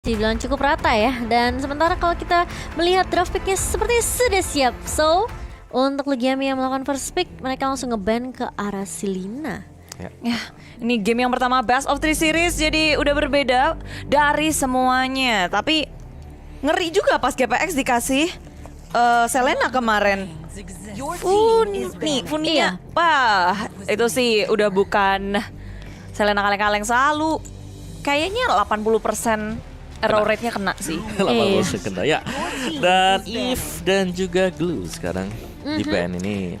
Dibilang cukup rata ya. Dan sementara kalau kita melihat draft picknya sepertinya sudah siap. So, untuk Lugiami yang melakukan first pick, mereka langsung ngeban ke arah Selena. Ya, ini game yang pertama best of 3 series, jadi udah berbeda dari semuanya. Tapi ngeri juga pas GPX dikasih Selena kemarin. Funia, wah itu sih udah bukan Selena kaleng-kaleng selalu. Kayaknya 80% error rate-nya kena sih. 80% kena ya. Dan Eve dan juga Glue sekarang di band ini.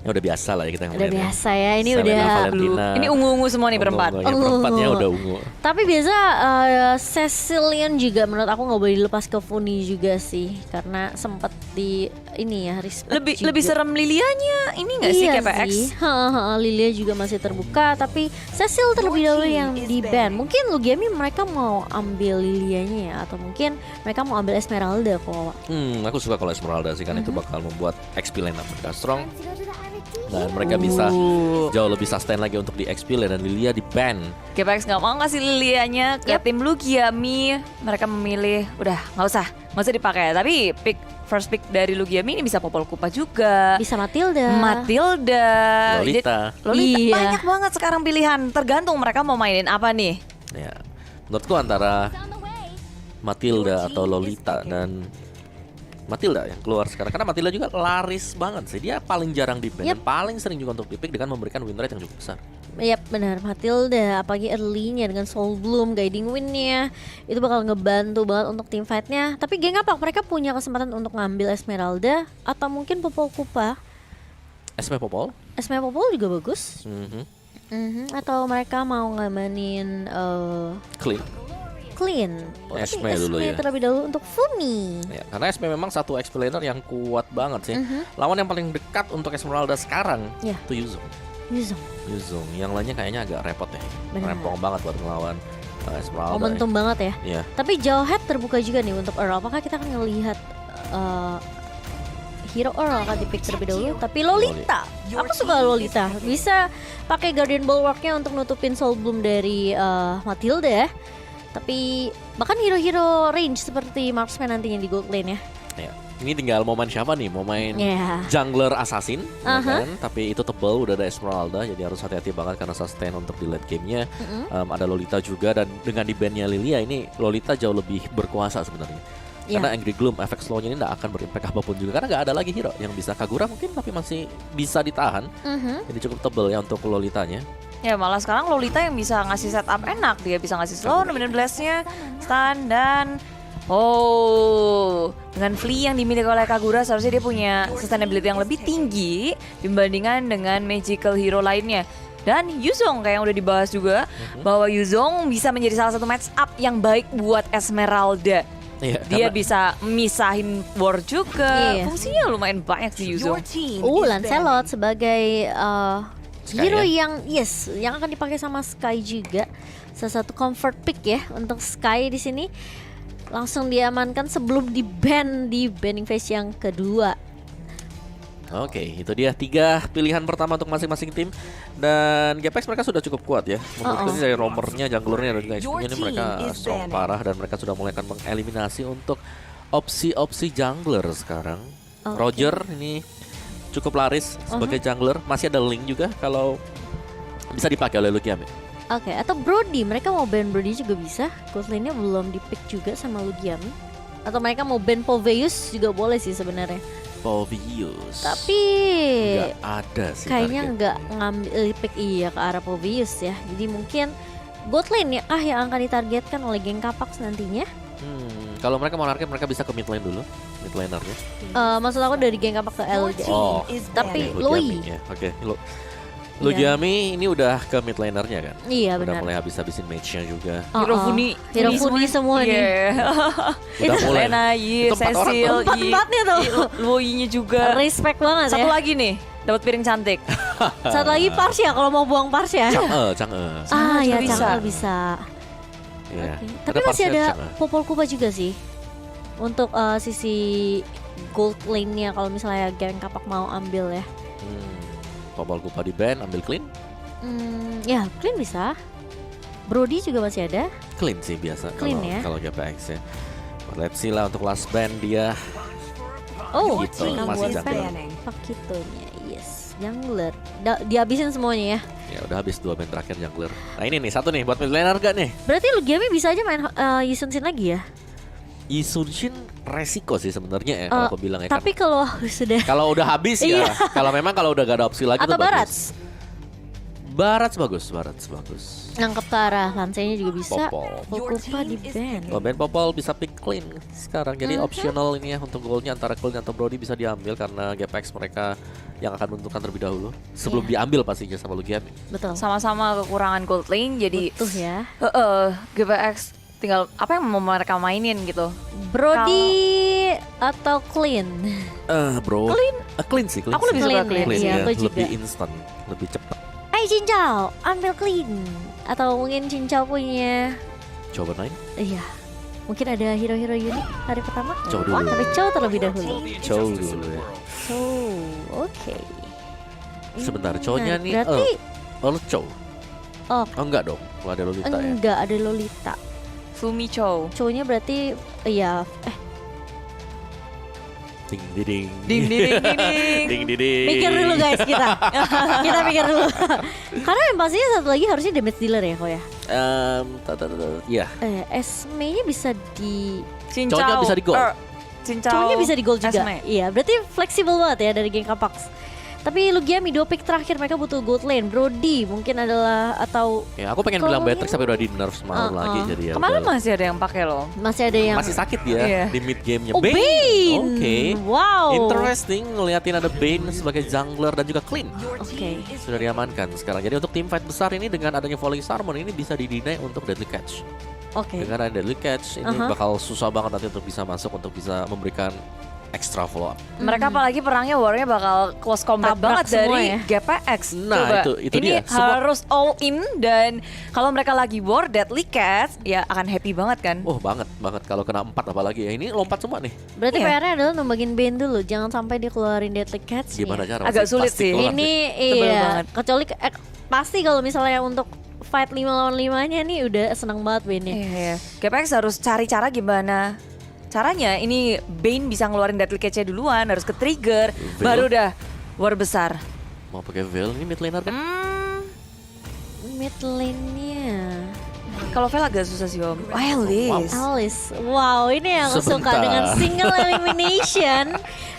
Ya udah biasa lah ya kita ngeliat. Udah biasa ya, ini Selena, udah Valentina. Ini ungu-ungu semua nih berempat. Ya, perempatnya udah ungu. Tapi biasa Cecilian juga menurut aku nggak boleh dilepas ke Funi juga sih, karena sempat di ini ya respect Lebih juga. serem Lilianya ini nggak sih Iya KPX? sih. Lilia juga masih terbuka, tapi Cecil terlebih dahulu yang di ban. Mungkin Lugiami mereka mau ambil Lilianya ya, atau mungkin mereka mau ambil Esmeralda kok. Aku suka kalau Esmeralda sih, kan itu bakal membuat XP lane mereka strong. Dan mereka bisa jauh lebih sustain lagi untuk di XP lane, dan Lilia di ban. GPX nggak mau ngasih Lilianya ke tim Lugiami. Mereka memilih udah nggak usah dipakai. Tapi first pick dari Lugiami ini bisa Popol Kupa juga, Bisa Matilda. Lolita. Iya. Banyak banget sekarang pilihan. Tergantung mereka mau mainin apa nih. Ya, menurutku antara Matilda atau Lolita, dan Matilda yang keluar sekarang karena Matilda juga laris banget sih. Dia paling jarang di ban dan paling sering juga untuk di-pick dengan memberikan win rate yang cukup besar. Yap, benar, Matilda apalagi early-nya dengan Soul Bloom guiding win-nya itu bakal ngebantu banget untuk team fight-nya. Tapi geng apa mereka punya kesempatan untuk ngambil Esmeralda atau mungkin Popol Kupa? SP Popol. Popol juga bagus. Atau mereka mau ngamanin Clean. Esme dulu ya. Terlebih dahulu untuk Funi. Ya, karena SP memang satu XP laner yang kuat banget sih. Lawan yang paling dekat untuk Esmeralda sekarang itu Yuzong. Yang lainnya kayaknya agak repot ya. Benar. Rempong banget buat ngelawan Esmeralda. Momentum banget ya. Iya. Tapi jauh head terbuka juga nih untuk Earl. Apakah kita akan ngelihat hero Earl akan di-pick terlebih dahulu? Tapi Lolita, aku suka Lolita. Bisa pakai Guardian Bulwark-nya untuk nutupin Soul Bloom dari Matilda. Tapi bahkan hero-hero range seperti Marksman nantinya di gold lane ya. Ya. Ini tinggal mau main siapa nih? Mau main jungler assassin, ya kan? Tapi itu tebal udah ada Esmeralda, jadi harus hati-hati banget karena sustain untuk di late game-nya. Ada Lolita juga, dan dengan di ban-nya Lilia ini Lolita jauh lebih berkuasa sebenarnya. Karena Angry Gloom efek slow-nya ini tidak akan berimpact apapun juga, karena nggak ada lagi hero yang bisa Kagura mungkin, tapi masih bisa ditahan. Jadi cukup tebal ya untuk Lolitanya. Ya malah sekarang Lolita yang bisa ngasih setup enak. Dia bisa ngasih slow, nemenin blast-nya, stun, dan dengan Flea yang dimiliki oleh Kagura, seharusnya dia punya sustainability yang lebih tinggi dibandingkan dengan magical hero lainnya. Dan Yuzong kayak yang udah dibahas juga, bahwa Yuzong bisa menjadi salah satu match up yang baik buat Esmeralda. Dia bisa misahin war juga. Fungsinya lumayan banyak sih Yuzong. Lancelot sebagai hero ya? yang akan dipakai sama Sky juga. Salah satu comfort pick ya untuk Sky di sini. Langsung diamankan sebelum di banning phase yang kedua. Oke, itu dia 3 pilihan pertama untuk masing-masing tim. Dan GPX mereka sudah cukup kuat ya. Menurutku sih dari roamernya, junglernya, dan juga XP-nya ini mereka strong parah. Dan mereka sudah mulai akan mengeliminasi untuk opsi-opsi jungler sekarang. Roger ini cukup laris sebagai jungler. Masih ada Link juga kalau bisa dipakai oleh Lugiami. Oke, atau Brody, mereka mau ban Brody juga bisa. Gold lane-nya belum di-pick juga sama Lugiami. Atau mereka mau ban Poveus juga boleh sih sebenarnya. Poveus. Tapi nggak ada sih. kayaknya nggak ngambil pick ke arah Poveus ya. Jadi mungkin gold lane ya yang akan ditargetkan oleh geng Capax nantinya. Kalau mereka mau target, mereka bisa ke mid lane dulu. Mid lanernya. Maksud aku dari geng Capax ke LG. Tapi Loi. Ya. Oke, Lugiami ini udah ke mid lanernya kan? Iya udah benar. mulai habis-habisin match-nya juga. Hero Funi semua nih. Udah mulai. Lena, Cecil, Empat-empatnya tuh. Loi-nya juga. Respect banget Satu ya. lagi nih, dapat piring cantik. Satu lagi Parsya kalau mau buang Parsya. Chang'e. Ya bisa. Chang'e bisa. Ya. Tapi masih ada Popol Kupa juga sih. Untuk sisi gold lane-nya kalau misalnya geng Kapak mau ambil ya. Popol Kupa di ban, ambil clean. Ya clean bisa. Brody juga masih ada. clean sih biasa Clean kalau ya? kalau GPX ya. Let's see lah untuk last band dia. Oh, Gitu, mereka masih buat jungler. Pakitonya, yes, jungler. Dihabisin semuanya ya. Ya udah habis 2 band terakhir jungler. Nah ini nih satu nih buat mid laner gak nih? Berarti Lugiami bisa aja main Yisun Shin lagi ya? Isunshin resiko sih sebenarnya ya kalau aku bilang ya kan. Tapi kalau sudah Kalau udah habis ya, kalau memang kalau udah gak ada opsi lagi atau tuh Barats bagus. Barats bagus. nangkep ke arah lansenya juga bisa. Popol. Pokupa di band. Oh, band Popol bisa pick clean sekarang. Jadi optional ini ya untuk goalnya antara Clean atau Brody bisa diambil karena GPX mereka yang akan menentukan terlebih dahulu sebelum diambil pastinya sama Lugiami. Betul. Sama-sama kekurangan gold lane jadi Butuh ya. GPX tinggal apa yang mau mereka mainin gitu. Brody atau Clean? Bro. Clean sih, clean. Aku lebih sih. suka Clean ya? Clean Iya, ya, aku juga. lebih instan, lebih cepat. Hai Cincau, ambil Clean. Atau mungkin Cincau punya, Coba main. iya, mungkin ada hero-hero unik hari pertama. Chow dulu. Tapi Chow terlebih dahulu. Chow dulu ya. Oke. Sebentar, Chow-nya nih Berarti Chow. Oh. Enggak dong, nggak ada Lolita ya. enggak ada Lolita. Fumi Chow. Chow-nya berarti iya. Ding ding Ding ding ding ding. ding ding. Mikir dulu guys kita. Kita mikir dulu. Karena yang pastinya satu lagi harusnya damage dealer ya kok ya. Iya. Esme-nya bisa di Cincau. Chow-nya bisa di gold. Cincau. Chow-nya bisa di gold juga. Esme. Iya, berarti fleksibel banget ya dari geng Kapax. Tapi Lugiami 2 pick terakhir mereka butuh gold lane. Brody mungkin adalah atau Ya, aku pengen Kalau bilang ini- Beatrix tapi udah di nerf semalam lagi jadi ya. Kemarin udah. masih ada yang pakai loh. masih ada yang Masih sakit dia Iya. di mid gamenya. Oh, Bane. Oke. Wow. Interesting ngeliatin ada Bane sebagai jungler dan juga Clean. Oke. Sudah diamankan sekarang. Jadi untuk tim fight besar ini dengan adanya Falling Star Moon ini bisa di-deny untuk Deadly Catch. Oke. Dengan ada Deadly Catch ini bakal susah banget nanti untuk bisa masuk untuk bisa memberikan extra follow up. Mereka apalagi perangnya warnya bakal close combat Tabrak banget semua dari ya. GPX. Nah, Coba. itu ini dia. Semua- harus all in dan kalau mereka lagi war Deadly Cats ya akan happy banget kan. Oh banget kalau kena 4 apalagi ya. Ini lompat semua nih. Berarti Iya. PR-nya adalah numbangin Bane dulu, jangan sampai dia keluarin Deadly Catch. Gimana cara? Agak Pasti- sulit pasti sih. keluar Ini Tebel iya, banget. kecuali pasti kalau misalnya untuk fight 5 lawan 5-nya nih udah seneng banget Bane-nya. Iya. GPX harus cari cara gimana caranya ini Bane bisa ngeluarin Deadly Catch-nya duluan, harus ke trigger, Veil. baru udah war besar. Mau pakai Veil ini mid laner kan? Mid lane-nya Kalau Veil agak susah sih Om. Alice. Alice. Wow, ini yang aku suka Sebentar. dengan single elimination.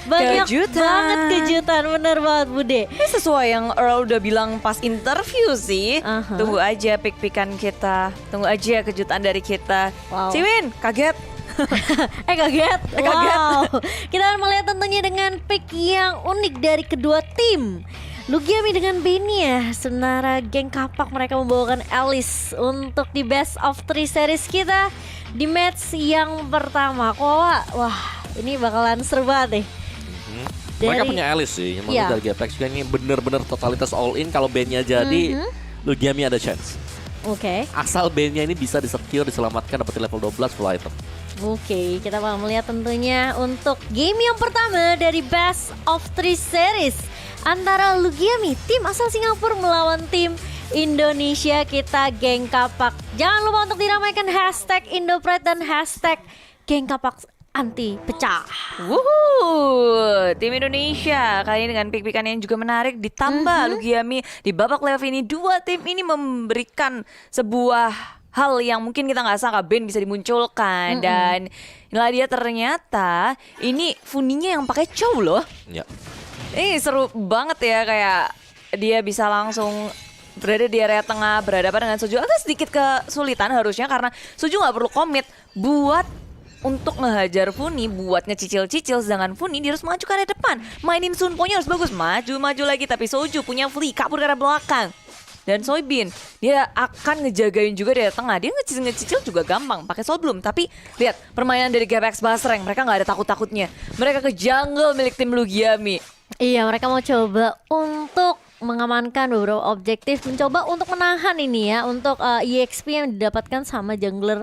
Banyak Kejutan. banget kejutan, bener banget Bude. Ini sesuai yang Earl udah bilang pas interview sih. Aha. Tunggu aja pick-pickan kita. Tunggu aja kejutan dari kita. Wow. Ciwin, kaget. Kaget. Kaget. Wow. Kita akan melihat tentunya dengan pick yang unik dari kedua tim. Lugiami dengan Bane, sementara geng Kapak mereka membawakan Alice untuk di best of 3 series kita di match yang pertama. Wah, ini bakalan seru banget nih. Mereka punya Alice sih, yang Iya. dari GPX juga ini bener-bener totalitas all in. Kalau band-nya jadi, Lugiami ada chance. Oke. Asal band-nya ini bisa disecure, diselamatkan, dapetin level 12 full item. Oke, kita bakal melihat tentunya untuk game yang pertama dari Best of 3 Series antara Lugiami, tim asal Singapura melawan tim Indonesia kita Geng Kapak. Jangan lupa untuk diramaikan hashtag Indopride dan hashtag Geng Kapak anti pecah. Wuhu, tim Indonesia kali ini dengan pick-pickan yang juga menarik ditambah Lugiami di babak playoff ini. Dua tim ini memberikan sebuah hal yang mungkin kita nggak sangka Bane bisa dimunculkan dan inilah dia ternyata ini Funinya yang pakai Chow loh. Ya. Ini seru banget ya kayak dia bisa langsung berada di area tengah berhadapan dengan Suju. Agak sedikit kesulitan harusnya karena Suju nggak perlu komit buat untuk ngehajar Funi, buat ngecicil-cicil, sedangkan Funi dia harus maju ke area depan. Mainin Sunpo-nya harus bagus, maju lagi, tapi Soju punya Flea, kabur ke arah belakang. Dan Soybin, dia akan ngejagain juga di area tengah. Dia ngecicil juga gampang, pakai Soul Bloom. Tapi lihat, permainan dari GPX Basreng, mereka nggak ada takut-takutnya. Mereka ke jungle milik tim Lugiami. Iya, mereka mau coba untuk mengamankan beberapa objektif, mencoba untuk menahan ini ya, untuk EXP yang didapatkan sama jungler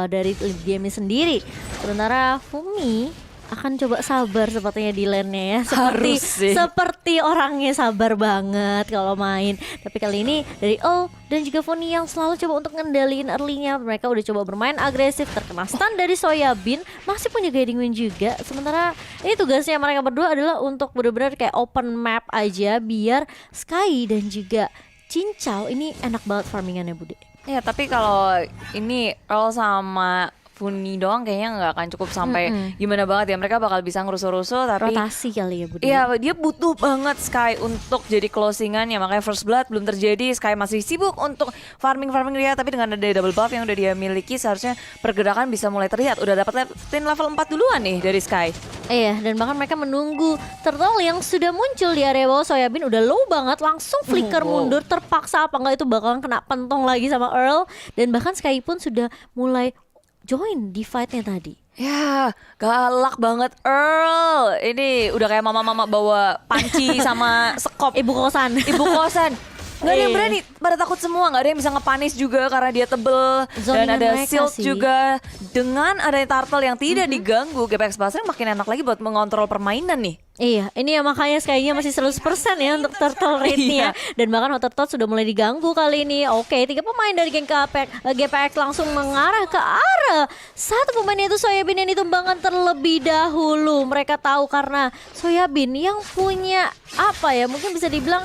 dari Lugiami sendiri. Sementara Fumi akan coba sabar sepertinya di lane-nya ya. Harus sih. Seperti orangnya sabar banget kalau main. Tapi kali ini dari Earl dan juga Funny yang selalu coba untuk ngendaliin early-nya. Mereka udah coba bermain agresif, terkena stun dari Soyabin, masih punya guiding win juga. Sementara ini tugasnya mereka berdua adalah untuk benar-benar kayak open map aja biar Sky dan juga Cincau ini enak banget farmingannya Bude. Ya tapi kalau ini Earl sama Funny doang kayaknya nggak akan cukup sampai gimana banget ya. Mereka bakal bisa ngerusuh-rusuh tapi Rotasi kali ya Bude. iya dia butuh banget Sky untuk jadi closingannya. Makanya first blood belum terjadi. Sky masih sibuk untuk farming dia. Tapi dengan ada double buff yang udah dia miliki seharusnya pergerakan bisa mulai terlihat. Udah dapat level 4 duluan nih dari Sky. Iya, dan bahkan mereka menunggu turtle yang sudah muncul di area bawah. Soyabin udah low banget, langsung flicker mundur, terpaksa apa enggak itu bakalan kena pentong lagi sama Earl. Dan bahkan Sky pun sudah mulai join di fightnya tadi. Ya, galak banget Earl. Ini udah kayak mama-mama bawa panci sama sekop. Ibu kosan. Ibu kosan. Gak ada yang berani, pada takut semua. Gak ada yang bisa ngepanis juga karena dia tebel. Dan Zoningan ada mereka shield sih. juga. Dengan adanya turtle yang tidak diganggu, GPX Basreng makin enak lagi buat mengontrol permainan nih. Iya, ini ya makanya Sky-nya masih 100% ya untuk turtle rate-nya. Dan bahkan Hottertot sudah mulai diganggu kali ini. Oke, 3 pemain dari geng GPX langsung mengarah ke arah satu pemain yaitu Soyabin yang ditumbangkan terlebih dahulu. Mereka tahu karena Soyabin yang punya apa ya, mungkin bisa dibilang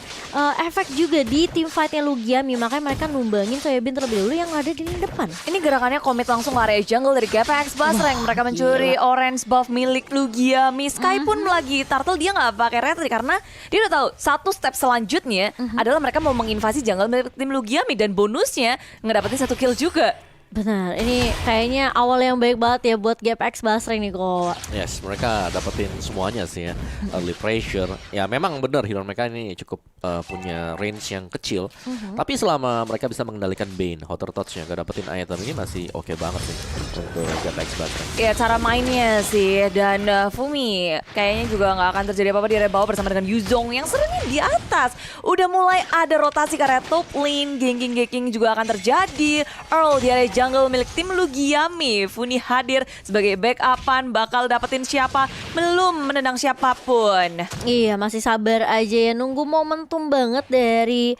efek juga di tim fight-nya Lugiami. Makanya mereka numbangin Soyabin terlebih dahulu yang ada di lini depan. Ini gerakannya komit langsung ke area jungle dari GPX Basreng. Mereka mencuri orange buff milik Lugiami. Sky pun lagi turtle dia nggak pakai retri karena dia udah tahu satu step selanjutnya adalah mereka mau menginvasi jungle milik tim Lugiami dan bonusnya ngedapetin 1 kill juga. Benar, ini kayaknya awal yang baik banget ya buat GPX Basreng nih kok. Yes, mereka dapetin semuanya sih ya. Early pressure. Ya memang benar hero mereka ini cukup punya range yang kecil. Tapi selama mereka bisa mengendalikan Bane, Hottertot-nya gak dapetin item ini masih oke banget sih untuk GPX Basreng. Ya cara mainnya sih. Dan Fumi kayaknya juga nggak akan terjadi apa-apa di area bawah bersama dengan Yuzong yang serunya di atas. Udah mulai ada rotasi ke area top lane. Ganking juga akan terjadi. Earl di area jungle milik tim Lugiami. Funi hadir sebagai backupan, bakal dapetin siapa belum menendang siapapun. Iya, masih sabar aja ya, nunggu momentum banget dari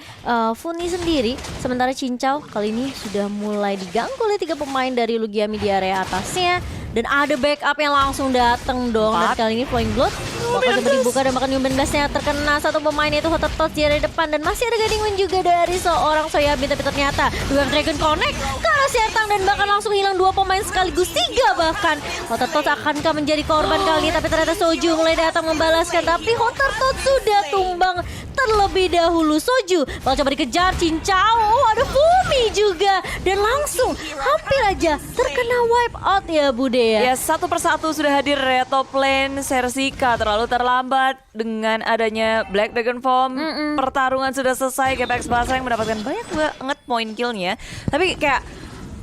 Funny sendiri. Sementara Cincau kali ini sudah mulai diganggu oleh 3 pemain dari Lugiami di area atasnya. Dan ada backup yang langsung dateng dong. Dan kali ini Flowing Blood bakal coba dibuka dan bakal nyumbin gasnya. Terkena satu pemain yaitu Hottertot di area depan. Dan masih ada guiding win juga dari seorang Soyabin. Tapi ternyata dengan Dragon Connect ke arah Sertang dan bahkan langsung hilang 2 pemain sekaligus 3 bahkan. Hottertot akankah menjadi korban kali ini? Tapi ternyata Soju mulai datang membalaskan. Tapi Hottertot sudah tumbang terlebih dahulu. Soju bakal coba dikejar Cincau. Ada Fumi juga. Dan langsung hampir aja terkena wipe out ya Bude. Ya satu persatu sudah hadir ya top lane. Sersika terlalu terlambat dengan adanya Black Dragon Form. Pertarungan sudah selesai. GPX Basreng mendapatkan banyak banget poin killnya. Tapi kayak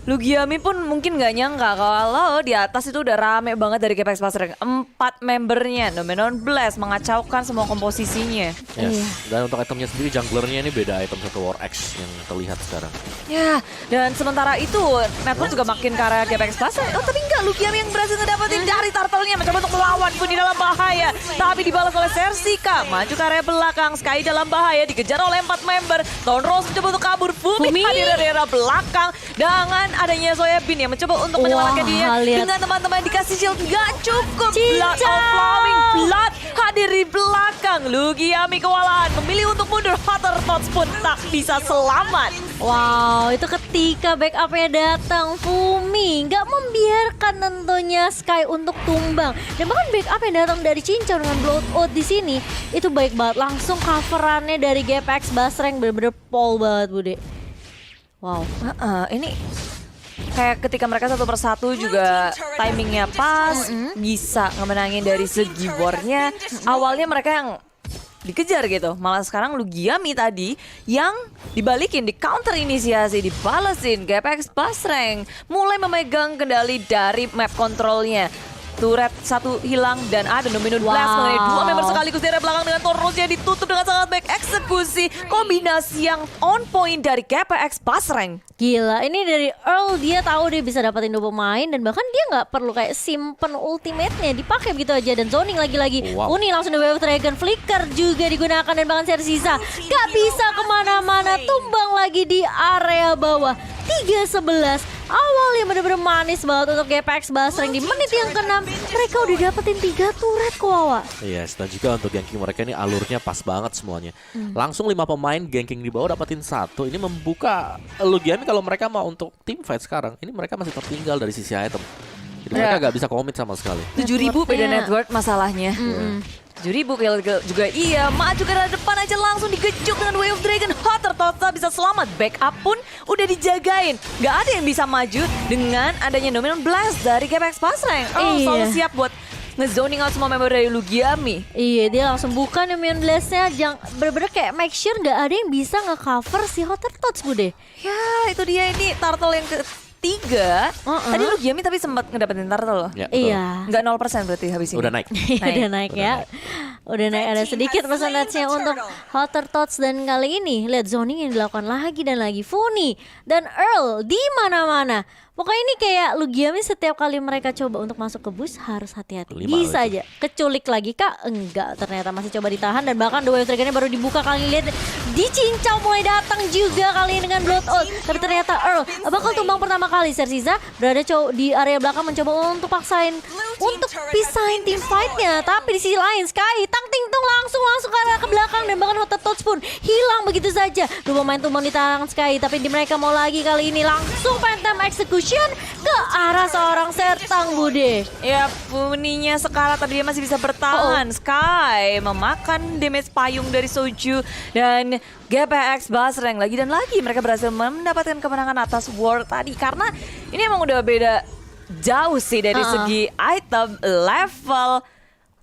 Lugiami pun mungkin gak nyangka kalau di atas itu udah rame banget dari GPX Basreng. 4 membernya, Numenon Blast mengacaukan semua komposisinya. Yes. Dan untuk itemnya sendiri junglernya ini beda item satu War X yang terlihat sekarang. Ya, dan sementara itu Network juga makin ke arah GPX Basreng. Oh tapi enggak, Lugiami yang berhasil ngedapetin dari turtle-nya. Mencoba untuk melawan pun di dalam bahaya. Tapi dibalas oleh Sersika. Maju ke area belakang, Sky dalam bahaya. Dikejar oleh 4 member. Town Rose mencoba untuk kabur. Fumi hadir dari area belakang. Dengan adanya Soyabin yang mencoba untuk menyelamatkan dia. Dengan teman-teman dikasih shield gak cukup. Blood of Flowing Blood hadir di belakang. Lugiami kewalahan memilih untuk mundur. Hottertot pun tak bisa selamat. Wow, itu ketika backupnya datang Fumi nggak membiarkan tentunya Sky untuk tumbang. Dan bahkan backup yang datang dari Cincau dengan Blowout di sini itu baik banget. Langsung coverannya dari GPX Basreng bener-bener pol banget Bude. Wow. Ini kayak ketika mereka satu persatu juga timingnya pas, bisa ngemenangin dari segi war-nya. Awalnya mereka yang dikejar gitu, malah sekarang Lugiami tadi yang dibalikin, di counter inisiasi, dibalesin. GPX Basreng mulai memegang kendali dari map kontrolnya. turret satu hilang dan ada Domino Blast mengenai dua member sekaligus dari belakang dengan torosnya ditutup dengan sangat baik eksekusi kombinasi yang on point dari GPX Basreng. Gila, ini dari Earl dia tahu dia bisa dapetin 2 pemain dan bahkan dia nggak perlu kayak simpen ultimate-nya, dipakai begitu aja dan zoning lagi-lagi. Uni langsung di Wave Dragon, Flicker juga digunakan dan bahkan Sersisa gak bisa kemana-mana, tumbang lagi di area bawah. 3-11 awal yang bener-bener manis banget untuk GPX Basreng. Di menit yang ke-6 mereka udah dapetin 3 turret kok Wawa. Yes, dan juga untuk ganking mereka ini alurnya pas banget semuanya. Langsung 5 pemain ganking di bawah dapetin 1. Ini membuka Lugiami kalau mereka mau untuk team fight sekarang. Ini mereka masih tertinggal dari sisi item. Jadi mereka gak bisa komit sama sekali. 7.000 beda network masalahnya. 7.000 kill juga iya, maju ke depan aja langsung digejuk dengan Wave Dragon. Hotter Tota bisa selamat, backup pun udah dijagain. Gak ada yang bisa maju dengan adanya Domino Blast dari GPX Basreng. Selalu siap buat ngezoning out semua member dari Lugiami. Iya, dia langsung buka Domino Blast-nya, bener-bener kayak make sure gak ada yang bisa nge-cover si Hotter Tots Bude. Ya, itu dia ini turtle yang ketiga. Tadi Lugiami tapi sempat ngedapetin turtle loh. Ya, Iya. Nggak 0% berarti habis ini. Udah naik. Udah naik ya. Udah naik, ada sedikit persentasenya untuk Hotter Tots dan kali ini lihat zoning yang dilakukan lagi dan lagi. Funi dan Earl di mana-mana. Pokoknya ini kayak Lugiami setiap kali mereka coba untuk masuk ke bus harus hati-hati. 5 Bisa itu. aja keculik lagi kak? Enggak, ternyata masih coba ditahan dan bahkan The Wave Dragon-nya baru dibuka kali lihat dicincau mulai datang juga kali ini dengan Blood Oath. Tapi ternyata Earl bakal tumbang pertama kali. Sersisa berada di area belakang mencoba untuk paksain untuk pisahin tim fight-nya. Tapi di sisi lain Sky tang ting tung langsung ke arah ke belakang dan bahkan Hotter Tots pun hilang begitu saja. 2 pemain tumbang di tangan Sky tapi di mereka mau lagi kali ini langsung Phantom Execution ke arah seorang Sertang Bude. Ya, Funinya sekarat tapi dia masih bisa bertahan. Sky memakan damage payung dari Soju dan GPX Basreng lagi dan lagi mereka berhasil mendapatkan kemenangan atas War tadi karena ini emang udah beda jauh sih dari segi item level.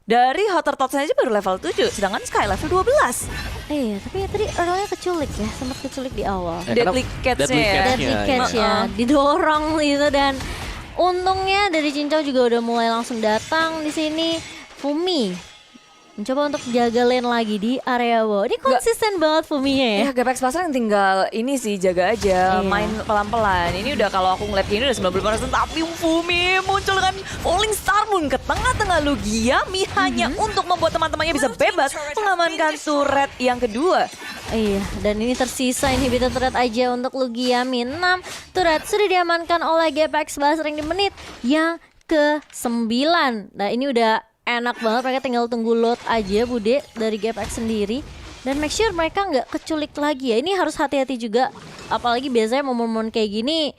Dari Hotter Tots aja baru level 7, sedangkan Sky level 12. Iya, tapi ya tadi Earl-nya keculik ya, sempat keculik di awal. Deadly Catch-nya ya. Deadly Catch ya, didorong gitu dan untungnya dari Cincau juga udah mulai langsung datang di sini. Fumi mencoba untuk jaga lane lagi di area bawah. Ini konsisten banget Fuminya ya. Ya GPX Basreng tinggal ini sih jaga aja, main pelan-pelan. Ini udah kalau aku ngeliat ini udah 90% tapi Fumi muncul dengan Falling Star Moon ke tengah-tengah Lugiami hanya untuk membuat teman-temannya bisa bebas mengamankan turret yang kedua. Iya, dan ini tersisa inhibitor turret aja untuk Lugiami. 6 turret sudah diamankan oleh GPX Basreng di menit yang ke-9. Nah ini udah enak banget, mereka tinggal tunggu load aja Bude dari GPX sendiri. Dan make sure mereka nggak keculik lagi ya. Ini harus hati-hati juga, apalagi biasanya momen-momen kayak gini.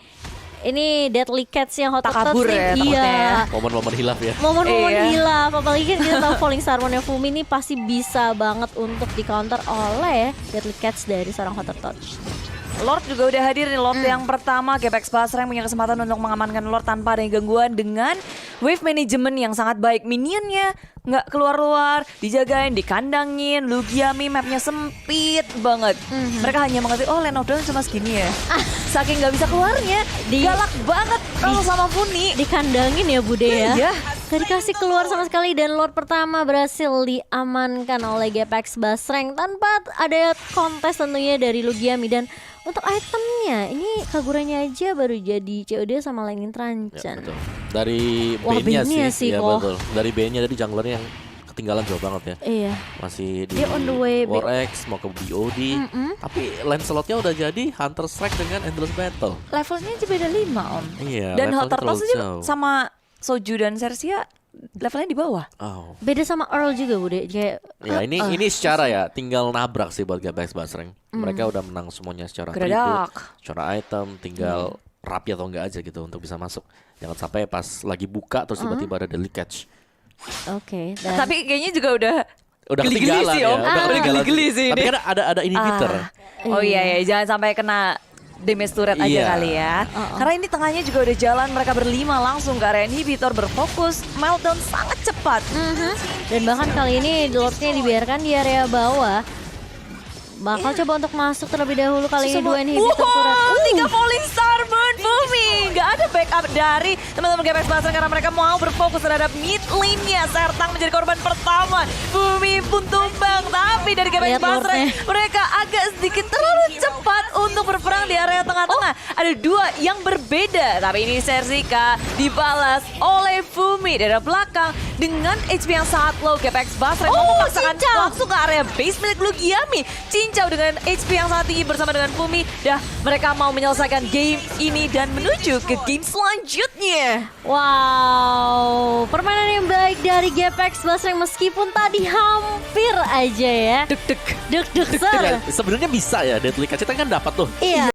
Ini Deadly Cats yang Hotter Tots kabur ya, takutnya ya. Momen-momen hilaf ya. Momen-momen hilaf, apalagi kan kita tahu Falling Star Moon yang Fumi ini pasti bisa banget untuk di counter oleh Deadly Cats dari seorang Hotter Tots. Lord juga udah hadir nih, Lord yang pertama. GPX Basreng punya kesempatan untuk mengamankan Lord tanpa ada gangguan dengan wave management yang sangat baik. Minionnya nggak keluar-luar, dijagain, dikandangin. Lugiami mapnya sempit banget. Mereka hanya mengerti, oh lane of down cuma segini ya. Saking nggak bisa keluarnya, galak banget kalau sama Funi. Dikandangin ya Bude ya. Iya. Gak dikasih keluar sama sekali dan Lord pertama berhasil diamankan oleh GPX Basreng tanpa ada kontes tentunya dari Lugiami. Dan untuk itemnya ini Kaguranya aja baru jadi COD sama Lightning Ya, Tranchan. betul. Dari Wah, B-nya sih ya kok. betul. Dari B-nya jadi junglernya yang ketinggalan jauh banget ya. Iya. Masih di Dia on the way, War X mau ke BOD. Tapi lane slotnya udah jadi Hunter Strike dengan Endless Battle. Levelnya aja beda 5 om. Iya. Dan levelnya Hotter Tots terlalu aja jauh. sama Soju dan Sersia levelnya di bawah. Oh. Beda sama Earl juga Bude. Kayak Ya ini secara ya tinggal nabrak sih buat GPX Basreng. Mereka udah menang semuanya secara Geredak. tribute, secara item, tinggal rapi atau enggak aja gitu untuk bisa masuk. Jangan sampai pas lagi buka terus tiba-tiba ada Deadly Catch. oke. Dan Tapi kayaknya juga udah geli-geli ketinggalan sih, ya, Om. udah ketinggalan. Geli-geli sih Tapi ini. kan ada inhibitor. Oh iya ya, jangan sampai kena damage turret aja Iya. kali ya. Karena ini tengahnya juga udah jalan, mereka berlima langsung ke area inhibitor berfokus. Meltdown sangat cepat. dan bahkan kali ini Lordnya dibiarkan di area bawah. Bakal coba untuk masuk terlebih dahulu kali ini 2 inhibitor turret. 3 Falling Star Burn Booming. nggak ada backup dari teman-teman GPX Basran karena mereka mau berfokus terhadap mid lane-nya. Sertang menjadi korban pertama. Bumi pun tumbang, tapi dari GPX Lihat Basran lordnya. mereka agak sedikit terlalu cepat untuk berperang di area tengah-tengah. Ada dua yang berbeda, tapi ini Sersika dibalas oleh Fumi dari belakang dengan HP yang sangat low. GPX Basran mau memaksakan Cincau. langsung ke area base milik Lugiami. Cincau dengan HP yang sangat tinggi bersama dengan Fumi. Dah mereka mau menyelesaikan game ini dan menuju ke game selanjutnya. Wow, permainan yang baik dari GPX Basran meskipun tadi hampir aja ya. Deg-deg. Deg-deg, Sir. Sebenarnya bisa ya Deadly Kacita kan dapat tuh. Iya.